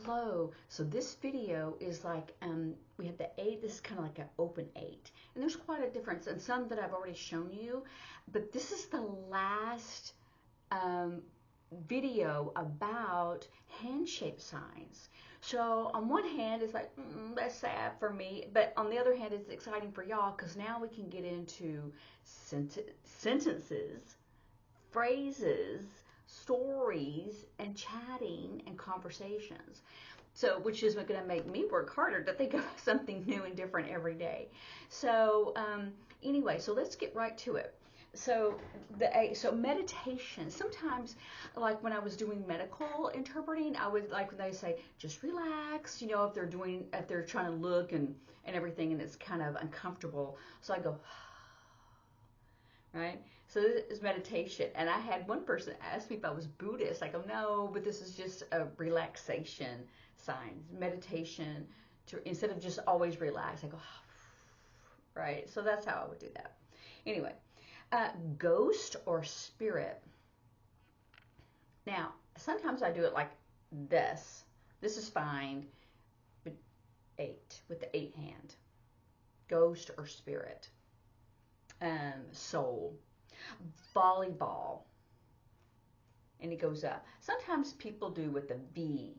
Hello. So this video is like, we have the 8, this is kind of like an open 8. And there's quite a difference and some that I've already shown you, but this is the last video about hand-shaped signs. So on one hand, it's like, that's sad for me, but on the other hand, it's exciting for y'all because now we can get into sentences, phrases, stories, and chatting and conversations. So, which is going to make me work harder to think of something new and different every day. So, anyway, so let's get right to it. So, so meditation. Sometimes, like when I was doing medical interpreting, I would like when they say just relax. You know, if they're trying to look and everything, and it's kind of uncomfortable. So I go. Right? So this is meditation. And I had one person ask me if I was Buddhist. I go, no, but this is just a relaxation sign. Meditation, instead of just always relax, I go, right? So that's how I would do that. Anyway, ghost or spirit. Now, sometimes I do it like this. This is fine with 8, with the 8 hand. Ghost or spirit. Soul, volleyball, and it goes up. Sometimes people do with a V,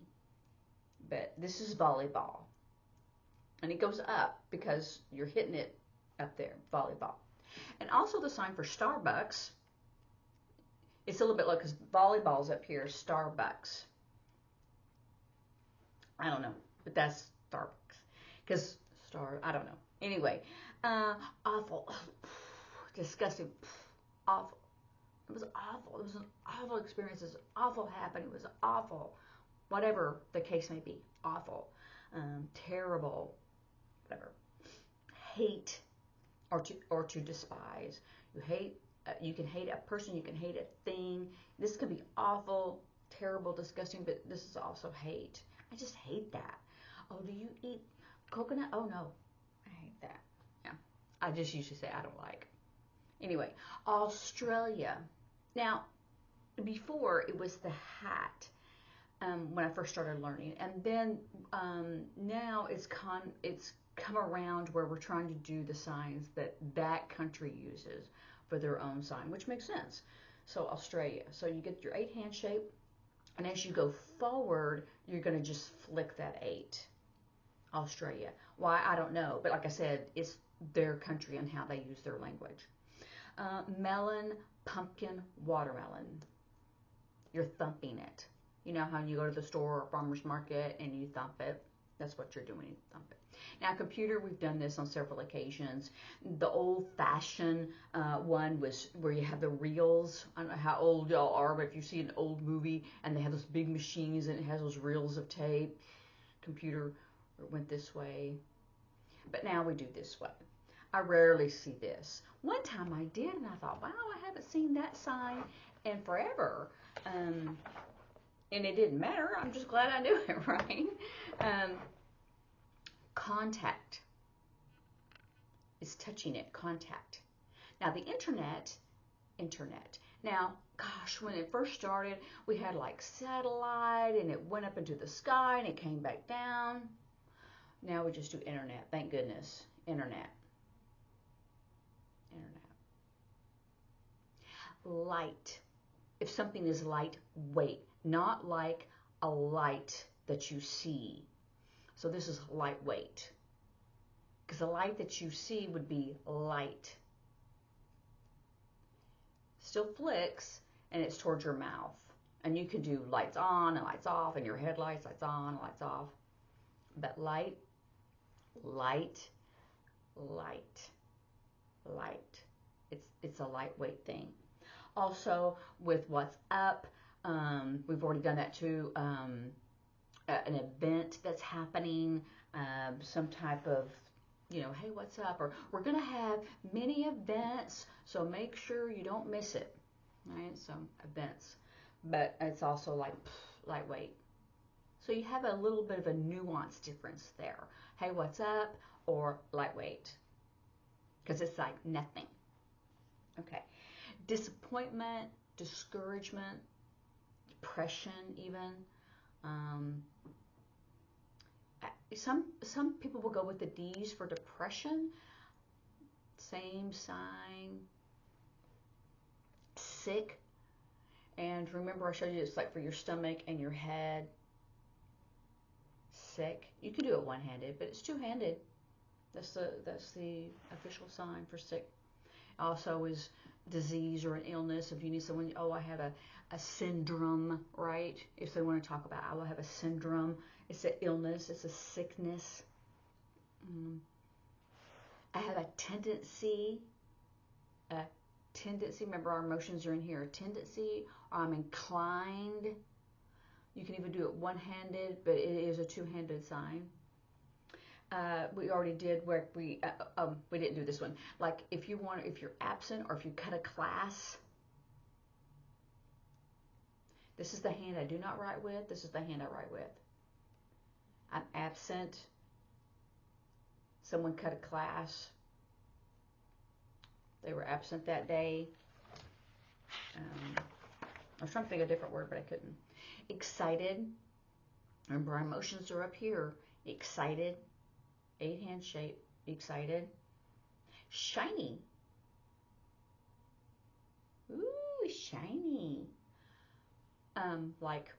but this is volleyball, and it goes up because you're hitting it up there, volleyball. And also the sign for Starbucks, it's a little bit low because volleyball's up here, Starbucks. I don't know, but that's Starbucks, because I don't know. Anyway, awful. Disgusting, awful. It was awful. It was an awful experience. It was awful happening. It was awful. Whatever the case may be, awful, terrible, whatever. Hate or to despise. You hate. You can hate a person. You can hate a thing. This could be awful, terrible, disgusting. But this is also hate. I just hate that. Oh, do you eat coconut? Oh no, I hate that. Yeah, I just usually say I don't like. Anyway, Australia. Now, before it was the hat when I first started learning, and then now it's come around where we're trying to do the signs that country uses for their own sign, which makes sense. So Australia. So you get your 8 hand shape, and as you go forward, you're going to just flick that 8. Australia. Why? I don't know, but like I said, it's their country and how they use their language. Melon, pumpkin, watermelon. You're thumping it. You know how you go to the store or farmer's market and you thump it? That's what you're doing, you thump it. Now, computer, we've done this on several occasions. The old-fashioned one was where you have the reels. I don't know how old y'all are, but if you see an old movie and they have those big machines and it has those reels of tape, computer went this way. But now we do this way. I rarely see this. One time I did, and I thought, wow, I haven't seen that sign in forever. And it didn't matter. I'm just glad I knew it, right? Contact is touching it, contact. Now, the internet. Now, gosh, when it first started, we had like satellite, and it went up into the sky, and it came back down. Now we just do internet. Thank goodness. Internet. Light. If something is lightweight, not like a light that you see. So this is lightweight. Because the light that you see would be light. Still flicks, and it's towards your mouth. And you can do lights on and lights off, and your headlights, lights on and lights off. But light, light, light, light. It's a lightweight thing. Also, with what's up, we've already done that too. An event that's happening, some type of, hey, what's up? Or we're going to have many events, so make sure you don't miss it. Right? Some events. But it's also like lightweight. So you have a little bit of a nuance difference there. Hey, what's up? Or lightweight. Because it's like nothing. Okay. Disappointment, discouragement, depression even. Some people will go with the D's for depression. Same sign. Sick. And remember I showed you it's like for your stomach and your head. Sick. You can do it one-handed, but it's two-handed. That's the official sign for sick. Also is disease or an illness. If you need someone, oh, I have a syndrome, right? If they want to talk about, I will have a syndrome. It's an illness. It's a sickness. I have a tendency. Remember, our emotions are in here. A tendency, or I'm inclined. You can even do it one-handed, but it is a two-handed sign. We already did where we didn't do this one. Like if you're absent or if you cut a class. This is the hand I do not write with. This is the hand I write with. I'm absent. Someone cut a class. They were absent that day. I was trying to think of a different word, but I couldn't. Excited. Remember, our emotions are up here. Excited. 8-hand shape. Excited. Shiny. Ooh, shiny. Like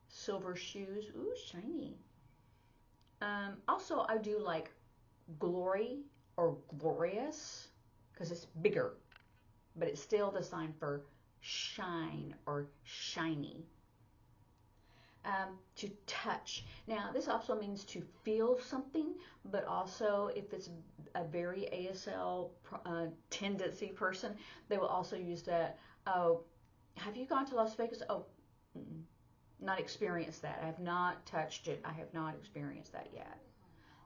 silver shoes. Ooh, shiny. Also, I do like glory or glorious because it's bigger, but it's still the sign for shine or shiny. To touch. Now, this also means to feel something, but also if it's a very ASL tendency person, they will also use that. Oh, have you gone to Las Vegas? Oh, not experienced that. I have not touched it. I have not experienced that yet.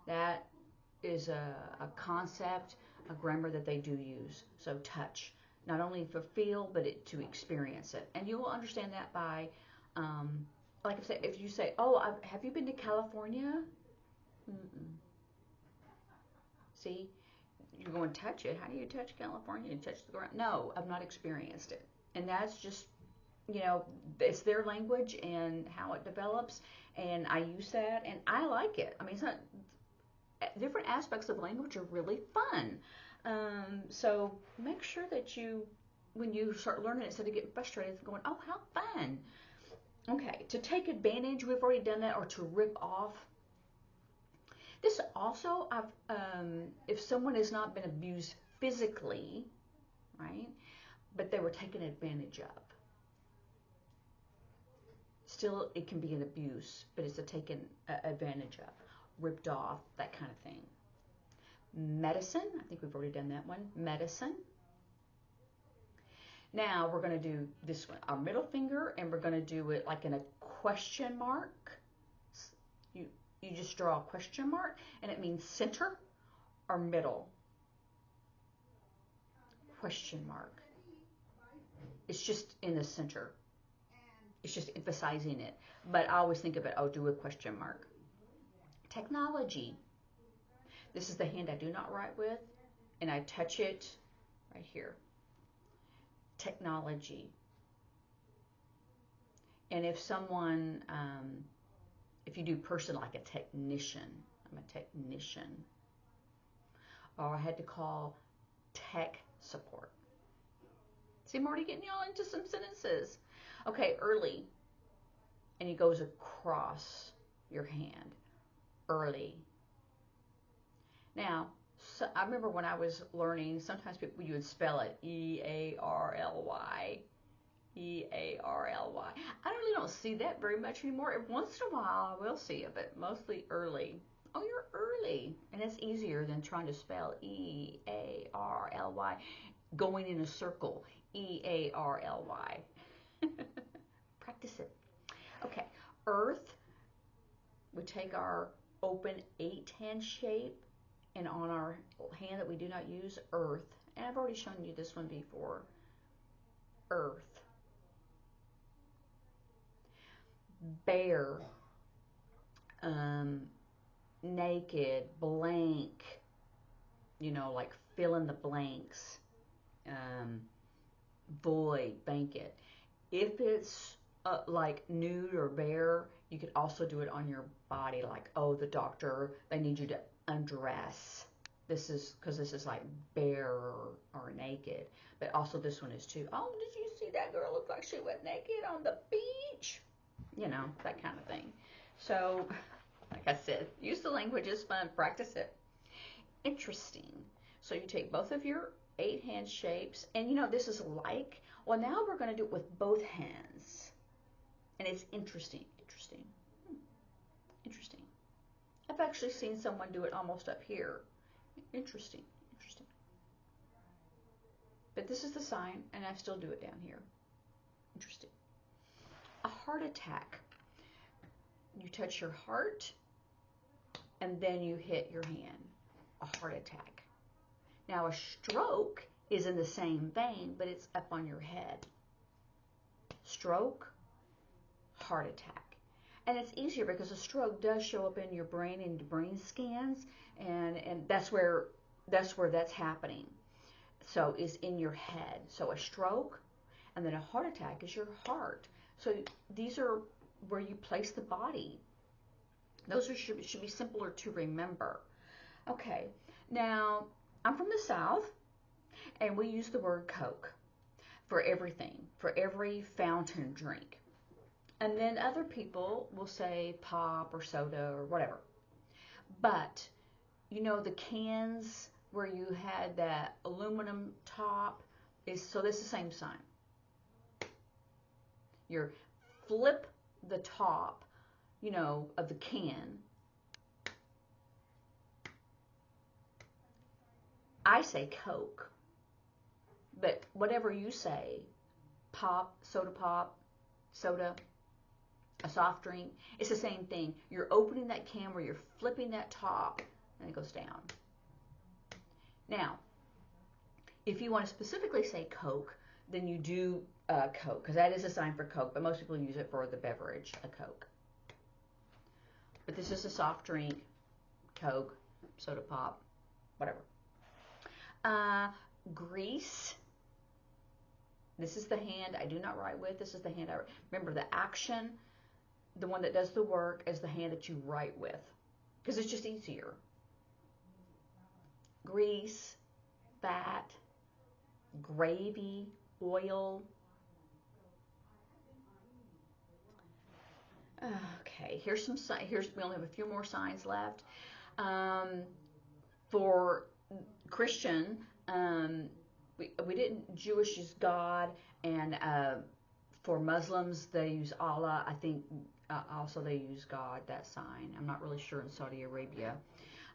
That is a concept, a grammar that they do use. So touch, not only for feel, but to experience it. And you will understand that by like if you say, oh, have you been to California? See, you're going to touch it. How do you touch California? You touch the ground? No, I've not experienced it. And that's just, it's their language and how it develops. And I use that, and I like it. I mean, it's not, different aspects of language are really fun. So make sure that when you start learning it, instead of getting frustrated, going, oh, how fun. Okay, to take advantage, we've already done that, or to rip off. This also, if someone has not been abused physically, right, but they were taken advantage of. Still, it can be an abuse, but it's a taken advantage of, ripped off, that kind of thing. Medicine, I think we've already done that one. Medicine. Now we're going to do this one, our middle finger, and we're going to do it like in a question mark. You just draw a question mark, and it means center or middle. Question mark. It's just in the center. It's just emphasizing it. But I always think of it, do a question mark. Technology. This is the hand I do not write with, and I touch it right here. Technology. And if someone, if you do person like a technician, I'm a technician. Or I had to call tech support. See, I'm already getting y'all into some sentences. Okay, early. And he goes across your hand. Early. Now, so I remember when I was learning, sometimes you would spell it E-A-R-L-Y. E-A-R-L-Y. I really don't see that very much anymore. Every once in a while I will see it, but mostly early. Oh, you're early. And it's easier than trying to spell E-A-R-L-Y, going in a circle. E-A-R-L-Y. Practice it. Okay, earth. We take our open 8-hand shape, and on our hand that we do not use, earth. And I've already shown you this one before. Earth. Bare. Naked. Blank. Like fill in the blanks. Void. Blanket. If it's like nude or bare. You could also do it on your body, like, oh, the doctor, they need you to undress. This is because this is like bare or naked. But also this one is too. Oh, did you see that girl? Looks like she went naked on the beach. You know, that kind of thing. So, like I said, use the language is fun. Practice it. Interesting. So you take both of your 8-hand shapes, and you know this is like. Well, now we're going to do it with both hands, and it's interesting. Interesting. Interesting. I've actually seen someone do it almost up here. Interesting. Interesting. But this is the sign, and I still do it down here. Interesting. A heart attack. You touch your heart, and then you hit your hand. A heart attack. Now, a stroke is in the same vein, but it's up on your head. Stroke, heart attack. And it's easier because a stroke does show up in your brain and brain scans, and that's where that's happening. So is in your head. So a stroke, and then a heart attack is your heart. So these are where you place the body. Those should be simpler to remember. Okay, now I'm from the South, and we use the word Coke for everything, for every fountain drink. And then other people will say pop or soda or whatever. But, you know, the cans where you had that aluminum top, so this is the same sign. You flip the top, you know, of the can. I say Coke, but whatever you say, pop, soda, a soft drink, it's the same thing. You're opening that can where you're flipping that top, and it goes down. Now, if you want to specifically say Coke, then you do Coke, because that is a sign for Coke, but most people use it for the beverage, a Coke. But this is a soft drink, Coke, soda pop, whatever. Grease. This is the hand I do not write with. This is the hand I write. Remember, the action, the one that does the work, is the hand that you write with, because it's just easier. Grease, fat, gravy, oil. Okay, here's some. We only have a few more signs left. For Christian, we didn't. Jewish use God, and for Muslims they use Allah. I think also they use God, that sign. I'm not really sure in Saudi Arabia.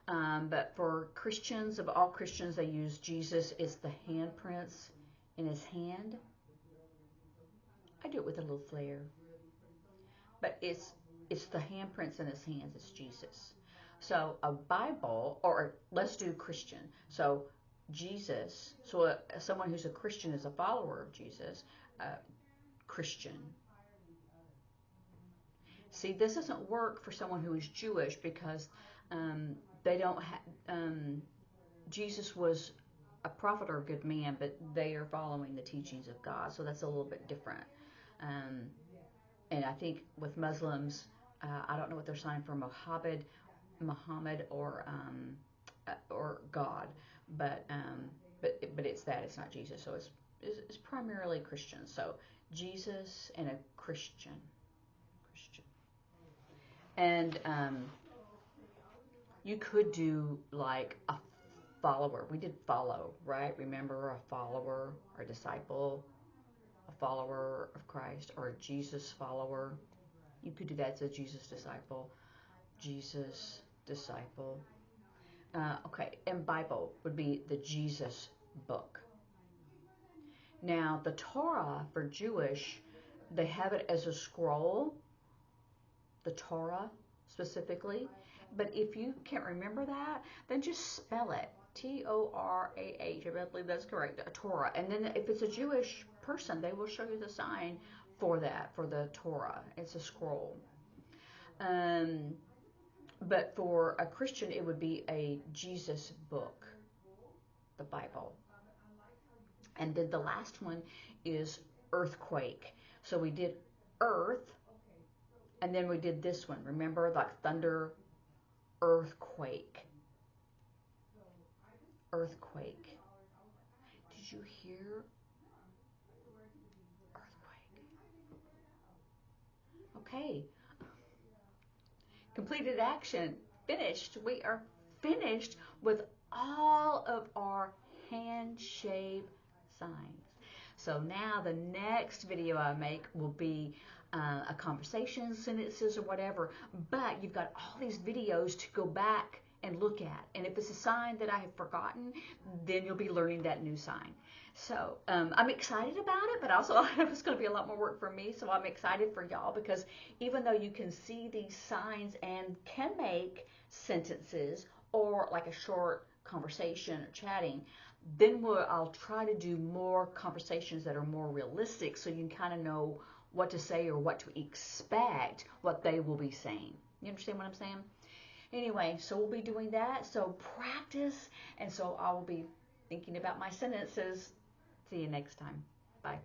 But for Christians, of all Christians, they use Jesus. It's the handprints in his hand. I do it with a little flair. But it's the handprints in his hands. It's Jesus. So a Bible, or let's do Christian. So Jesus, so someone who's a Christian is a follower of Jesus, Christian. See, this doesn't work for someone who is Jewish because they don't have, Jesus was a prophet or a good man, but they are following the teachings of God, so that's a little bit different. And I think with Muslims, I don't know what they're signing for Muhammad or God, but it's that, it's not Jesus, so it's primarily Christian. So Jesus and a Christian. And you could do like a follower. We did follow, right? Remember, a follower or a disciple, a follower of Christ, or a Jesus follower. You could do that as a Jesus disciple. Jesus disciple. Okay, and Bible would be the Jesus book. Now, the Torah for Jewish, they have it as a scroll, the Torah specifically. But if you can't remember that, then just spell it. Torah. I believe that's correct, a Torah. And then if it's a Jewish person, they will show you the sign for that, for the Torah. It's a scroll. But for a Christian, it would be a Jesus book, the Bible. And then the last one is earthquake. So we did earth, and then we did this one. Remember, like thunder, earthquake. Earthquake. Did you hear earthquake? Okay. Completed action. Finished. We are finished with all of our hand shape signs. So now the next video I make will be a conversation, sentences, or whatever. But you've got all these videos to go back and look at. And if it's a sign that I have forgotten, then you'll be learning that new sign. So I'm excited about it, but also it's going to be a lot more work for me. So I'm excited for y'all because even though you can see these signs and can make sentences or like a short conversation or chatting, then I'll try to do more conversations that are more realistic so you can kind of know what to say or what to expect, what they will be saying. You understand what I'm saying? Anyway, so we'll be doing that. So practice, and so I will be thinking about my sentences. See you next time. Bye.